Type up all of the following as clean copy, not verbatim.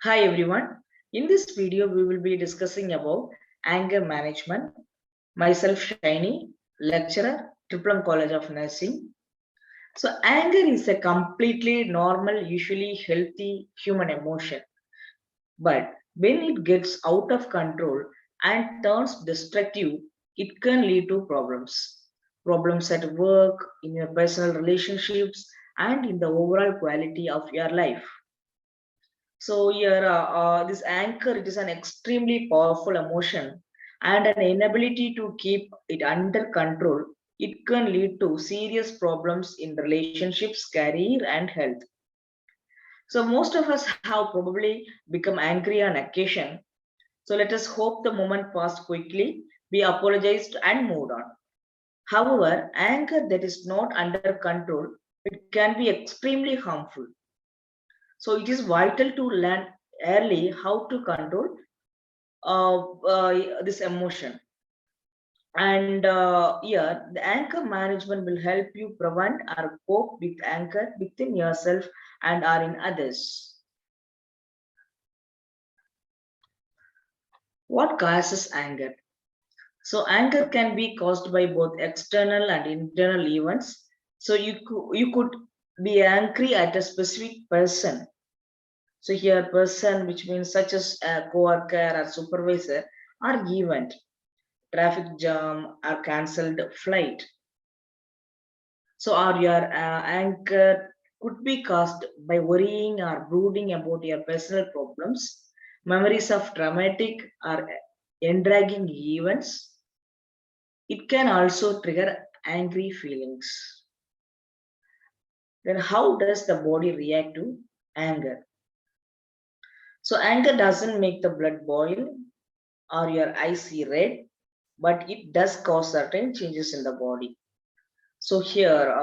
Hi everyone. In this video, we will be discussing about anger management. Myself, Shiny, lecturer, Triplum College of Nursing. So, anger is a completely normal, usually healthy human emotion. But when it gets out of control and turns destructive, it can lead to problems. Problems at work, in your personal relationships, and in the overall quality of your life. So here, this anchor, it is an extremely powerful emotion and an inability to keep it under control. It can lead to serious problems in relationships, career, and health. So most of us have probably become angry on occasion. So let us hope the moment passed quickly. We apologized and moved on. However, anger that is not under control, it can be extremely harmful. So it is vital to learn early how to control this emotion. And here, the anchor management will help you prevent or cope with anger within yourself and are in others. What causes anger? So anger can be caused by both external and internal events. So you could be angry at a specific person. So here, person, which means such as a coworker or supervisor, or event, traffic jam or cancelled flight. So, or your anger could be caused by worrying or brooding about your personal problems, memories of traumatic or dragging events. It can also trigger angry feelings. Then, how does the body react to anger? So, anger doesn't make the blood boil or your eyes see red, but it does cause certain changes in the body. So, here,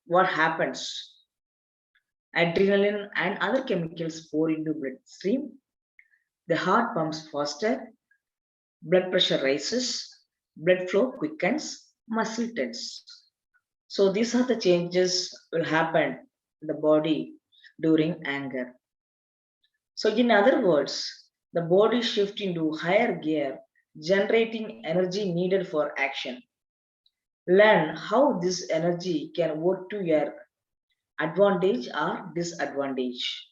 what happens? Adrenaline and other chemicals pour into bloodstream. The heart pumps faster, blood pressure rises, blood flow quickens, muscle tense. So these are the changes will happen in the body during anger. So in other words, the body shift into higher gear, generating energy needed for action. Learn how this energy can work to your advantage or disadvantage.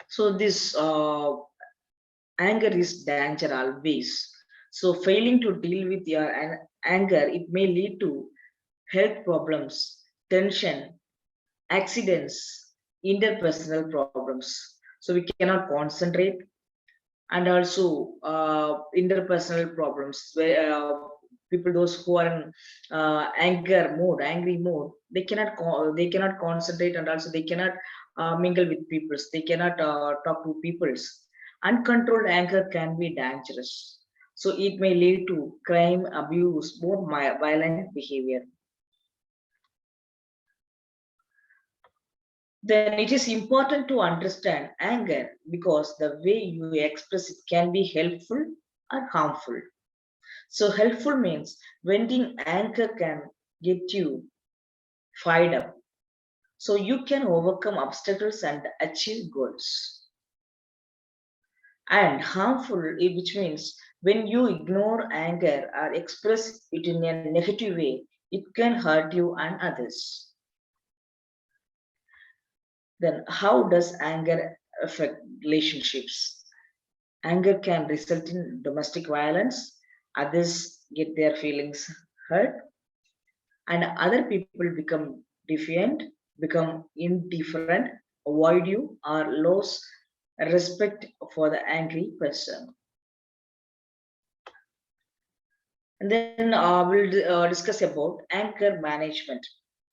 So this anger is danger always. So failing to deal with your anger, it may lead to health problems, tension, accidents, interpersonal problems. So we cannot concentrate, and also interpersonal problems where people those who are in angry mode, they cannot concentrate, and also they cannot mingle with peoples. They cannot talk to peoples. Uncontrolled anger can be dangerous. So it may lead to crime, abuse, more violent behavior. Then it is important to understand anger because the way you express it can be helpful or harmful. So helpful means venting anger can get you fired up. So you can overcome obstacles and achieve goals. And harmful, which means when you ignore anger or express it in a negative way, it can hurt you and others. Then how does anger affect relationships? Anger can result in domestic violence, others get their feelings hurt, and other people become defiant, become indifferent, avoid you, or lose respect for the angry person. And then we'll discuss about anger management.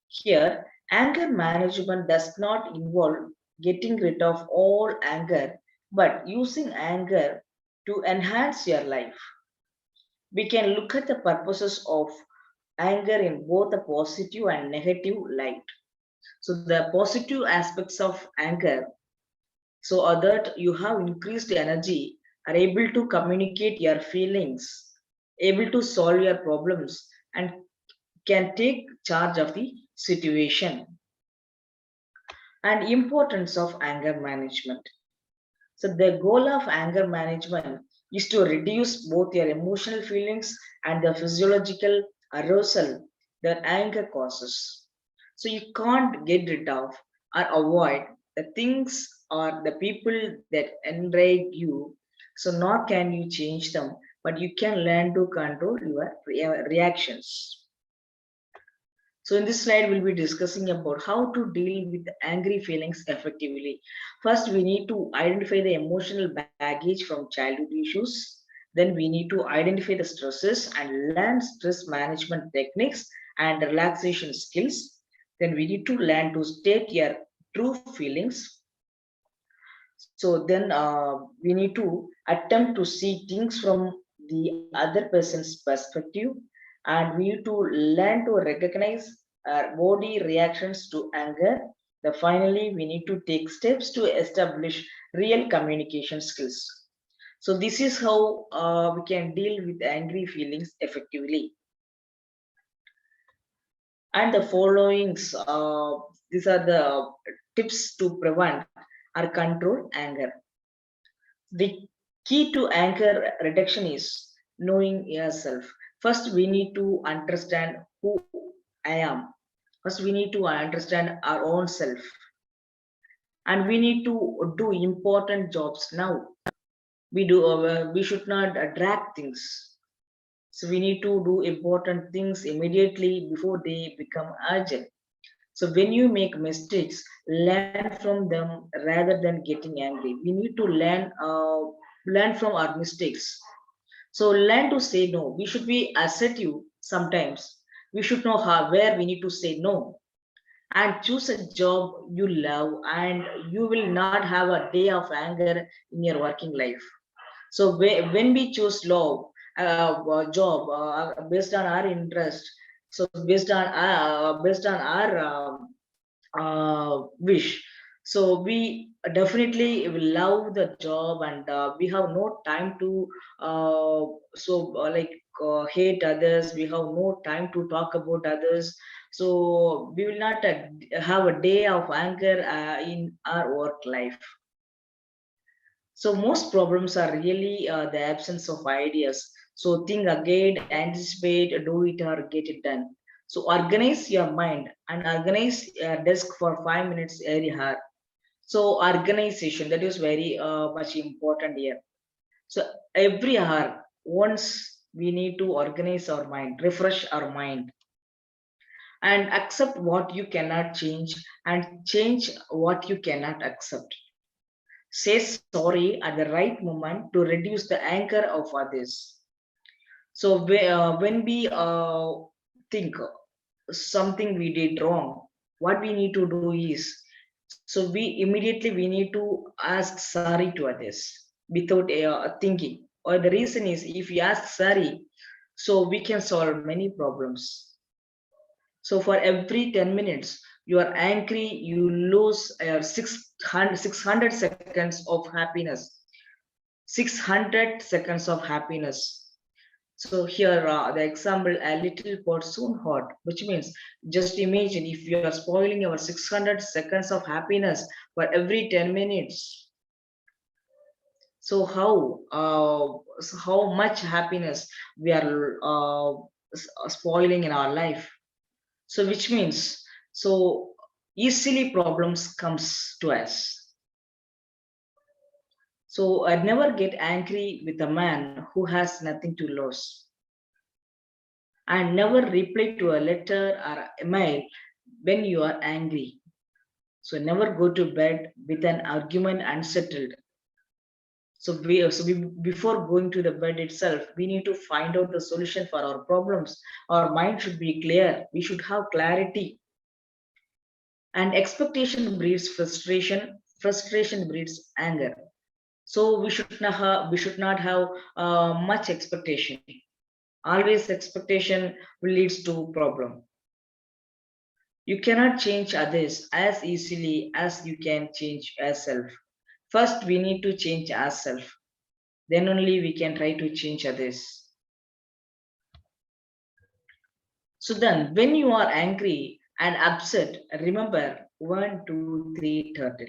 Here, anger management does not involve getting rid of all anger, but using anger to enhance your life. We can look at the purposes of anger in both a positive and negative light. So the positive aspects of anger, so are that you have increased energy, are able to communicate your feelings, able to solve your problems, and can take charge of the situation. and importance of anger management. So the goal of anger management is to reduce both your emotional feelings and the physiological arousal that anger causes. So you can't get rid of or avoid the things or the people that enrage you. So nor can you change them, but you can learn to control your reactions. So in this slide, we'll be discussing about how to deal with angry feelings effectively. First, we need to identify the emotional baggage from childhood issues. Then we need to identify the stresses and learn stress management techniques and relaxation skills. Then we need to learn to state your true feelings. So then we need to attempt to see things from the other person's perspective, and we need to learn to recognize body reactions to anger. The finally, we need to take steps to establish real communication skills. So this is how we can deal with angry feelings effectively. And the followings, these are the tips to prevent or control anger. The key to anger reduction is knowing yourself. First, we need to understand who I am. First, we need to understand our own self. And we need to do important jobs now. We should not drag things. So we need to do important things immediately before they become urgent. So when you make mistakes, learn from them rather than getting angry. We need to learn from our mistakes. So learn to say no. We should be assertive sometimes. We should know how where we need to say no, and choose a job you love, and you will not have a day of anger in your working life. So when we choose love job based on our interest, so based on our wish, so we definitely will love the job, and we have no time to hate others. We have no time to talk about others. So we will not have a day of anger in our work life. So most problems are really the absence of ideas. So think again, anticipate, do it or get it done. So organize your mind and organize your desk for 5 minutes every hour. So organization, that is very much important here. So every hour, once we need to organize our mind, refresh our mind, and accept what you cannot change and change what you cannot accept. Say sorry at the right moment to reduce the anger of others. So when we think something we did wrong, what we need to do is, so we need to ask sorry to others without thinking. Or the reason is, if we ask sorry, so we can solve many problems. So for every 10 minutes you are angry, you lose 600 seconds of happiness. 600 seconds of happiness. So here the example, a little pot soon hot, which means just imagine if you are spoiling our 600 seconds of happiness for every 10 minutes. So how much happiness we are spoiling in our life. So which means, so easily problems comes to us. So I never get angry with a man who has nothing to lose, and never reply to a letter or email when you are angry. So never go to bed with an argument unsettled. Before going to the bed itself, we need to find out the solution for our problems. Our mind should be clear. We should have clarity. And expectation breeds frustration. Frustration breeds anger. So we should not have much expectation. Always expectation will leads to problem. You cannot change others as easily as you can change yourself. First, we need to change ourselves. Then only we can try to change others. So then, when you are angry, and upset, remember 1, 2, 3 turtle.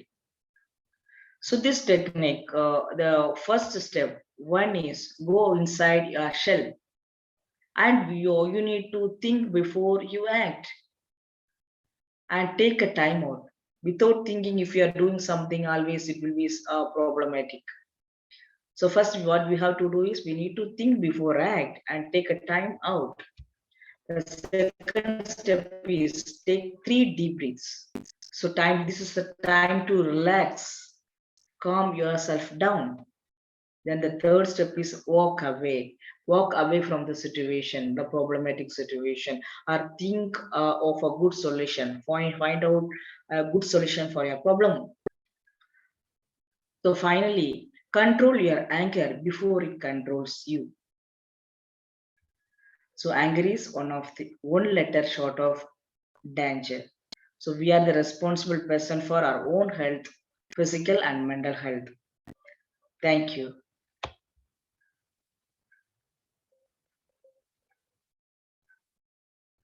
So this technique, the first step, one is go inside your shell, and you need to think before you act, and take a time out. Without thinking, if you are doing something, always it will be problematic. So first, what we have to do is we need to think before act and take a time out. The second step is take 3 deep breaths. So this is the time to relax, calm yourself down. Then the third step is walk away. Walk away from the situation, the problematic situation, or think of a good solution. Find out a good solution for your problem. So finally, control your anger before it controls you. So anger is one letter short of danger. So we are the responsible person for our own health, physical and mental health. Thank you.